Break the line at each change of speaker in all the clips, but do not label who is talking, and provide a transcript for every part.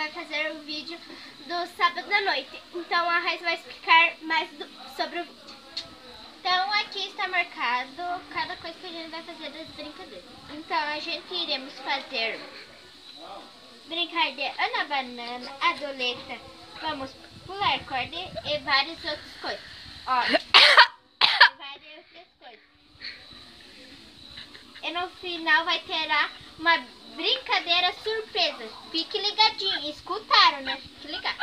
vai fazer o vídeo do sábado à noite. Então a Raíssa vai explicar mais sobre o vídeo. Então aqui está marcado cada coisa que a gente vai fazer das brincadeiras. Então a gente iremos fazer brincar de Ana Banana, Adoleta, vamos pular corda e várias outras coisas. Ó, várias outras coisas. E no final vai ter uma brincadeira surpresa. Fique ligadinho. Escutaram, né? Fique ligado.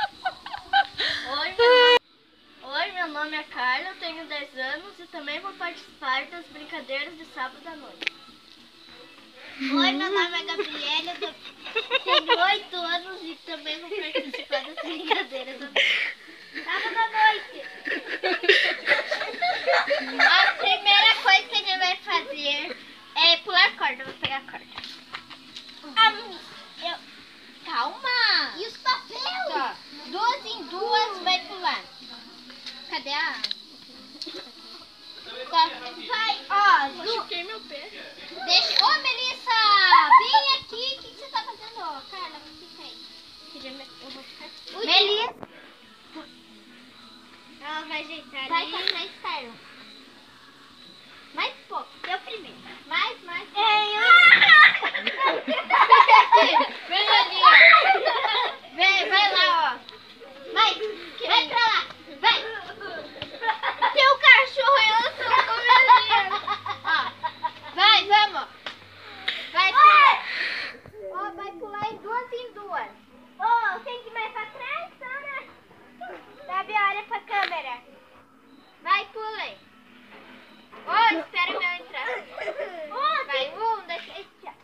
Oi, meu nome é Carla, eu tenho 10 anos e também vou participar das brincadeiras de sábado à noite. Oi, meu nome é Gabriela, eu tenho 8 anos e também vou participar das brincadeiras do sábado à noite. A primeira coisa que a gente vai fazer é pular corda. Vou pegar a corda. Calma! E os papéis? Tá. 2 em 2 vai pular. Cadê a... Vai, ó.
Machuquei meu pé.
Deixa... Ô, Melissa! Vem aqui. O que você tá fazendo? Ó, Carla, fica aí. Eu vou ficar... Melissa! Ela vai ajeitar ali. Vai pra trás, Carla. Mais pouco. Eu primeiro. Mais. Vem ali, ó. Vai lá, ó. Vai pra lá. Vai. Tem um cachorro e eu tô comendo. Ó. Vai, vamos. Vai pular. Ó, vai pular em 2 em 2. Ó, tem que ir mais pra trás, Sara. Sabe, olha pra câmera. Vai, pulei. Ó, espera o meu entrar. Vai, 1, 2, 3, tchau.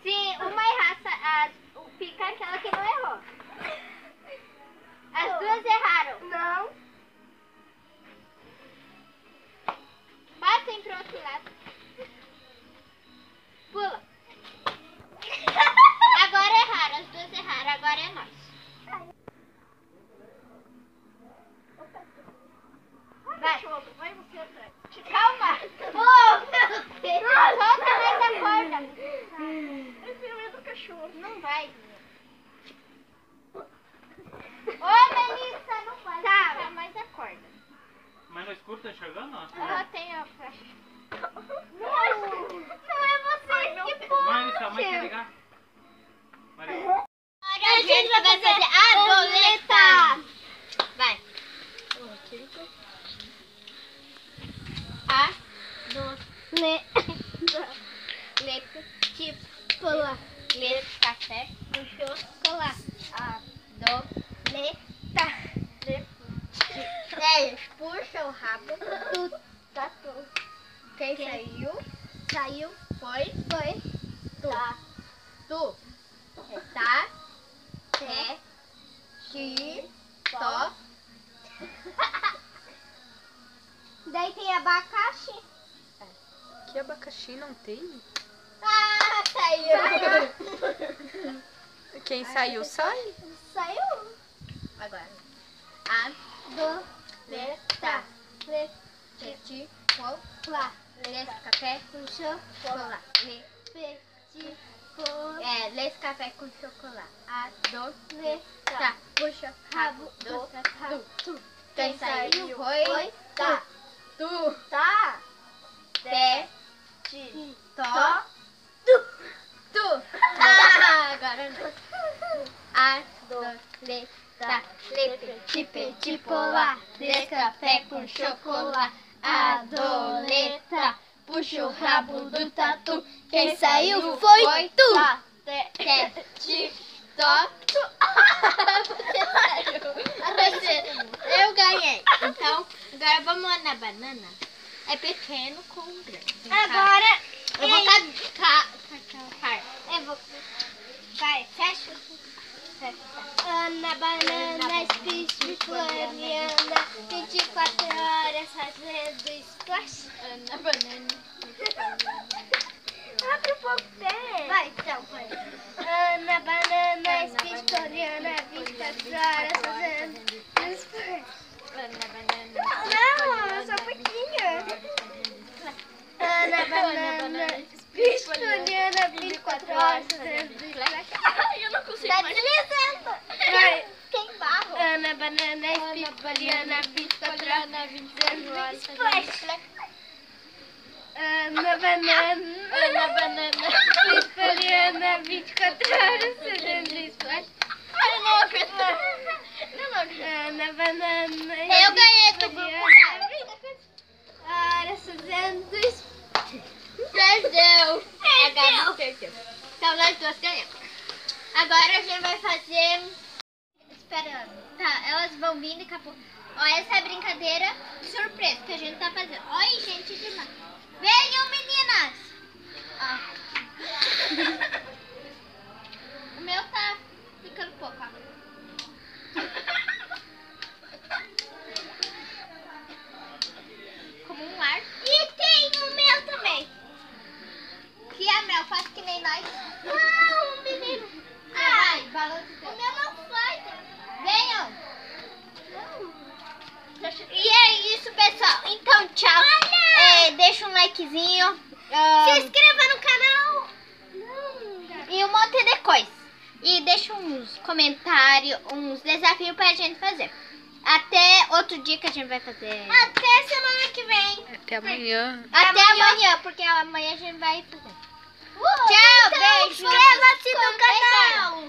Sim, uma erraça, fica aquela que não errou. As duas erraram. Não. Passem pro outro lado. Pula. Agora erraram, as duas erraram, agora é nós. Vai. Vai você atrás. Calma. Oh, meu Deus. Solta mais a corda.
Eu tenho medo do cachorro.
Não vai. Ô, Melissa, não vai. Tá, mais a corda.
Mas no escuro tá enxergando?
Eu tenho a flecha. Não é vocês que puxam.
Mas a mãe quer ligar?
Agora a gente vai fazer a Adoleta. Vai. Letra, tipo, pular. Letra, café, com chocolate. Adoleta. 10, puxa o rabo. Tu. Quem saiu? Foi. Tu. Tu. Tá. Tó. Daí tem abacaxi.
Que abacaxi não tem?
Ah, saiu.
Quem saiu, sai?
Saiu. Agora. Adoleta. Petit cola. Leite café com chocolate. Leite café com chocolate. Adoleta. Puxa rabo do tatu. Quem saiu foi tá. Tu. Tá. Tu. Agora não. Adoleta. Petit polar. Leite café com chocolate. Adoleta. Puxa o rabo do tatu. Quem saiu foi tu. Eu ganhei. Então, agora vamos na banana. É pequeno com grande. Agora eu vou vai, fecha. Ana Banana, Speech, Floriana, 24 horas fazendo splash. Ana Banana. Abre um pouco o pé. Vai, então, vai. Ana Banana, Speech, Floriana, 24 horas fazendo splash. Ana Banana. Não, só um pouquinho. Ana Banana, Speech, Floriana, 24 24 horas fazendo bicicleta.
Eu não consigo
Tá
mais.
deslizando.
Vai.
Tem barro.
Ana, banana, Poliana, 24 horas.
Ana, 24 horas fazendo bicicleta.
Ana, banana, Poliana, 24 horas fazendo bicicleta.
Eu não acredito.
Ana, banana,
Eu ganhei do grupo.
horas fazendo bicicleta.
Perdeu. A Gabi perdeu. Então nós duas ganhamos. Agora a gente vai fazer... Esperando. Tá, elas vão vindo e acabou. Ó, essa é a brincadeira surpresa que a gente tá fazendo. Oi, gente demais. Venham, meninas. Ó. O meu tá ficando pouco, ó. Como um ar. E tem o meu também. Que a Mel faz que nem nós. Não, menino. Vai, balança. O meu não faz. Venham. E é isso, pessoal. Então, tchau. Deixa um likezinho. Se inscreva no canal. E um monte de coisa. E deixa uns comentários, uns desafios pra gente fazer. Até outro dia que a gente vai fazer. Até semana que vem.
Até amanhã.
Até amanhã, porque amanhã a gente vai fazer. Tchau, beijo. Inscreva-se no canal.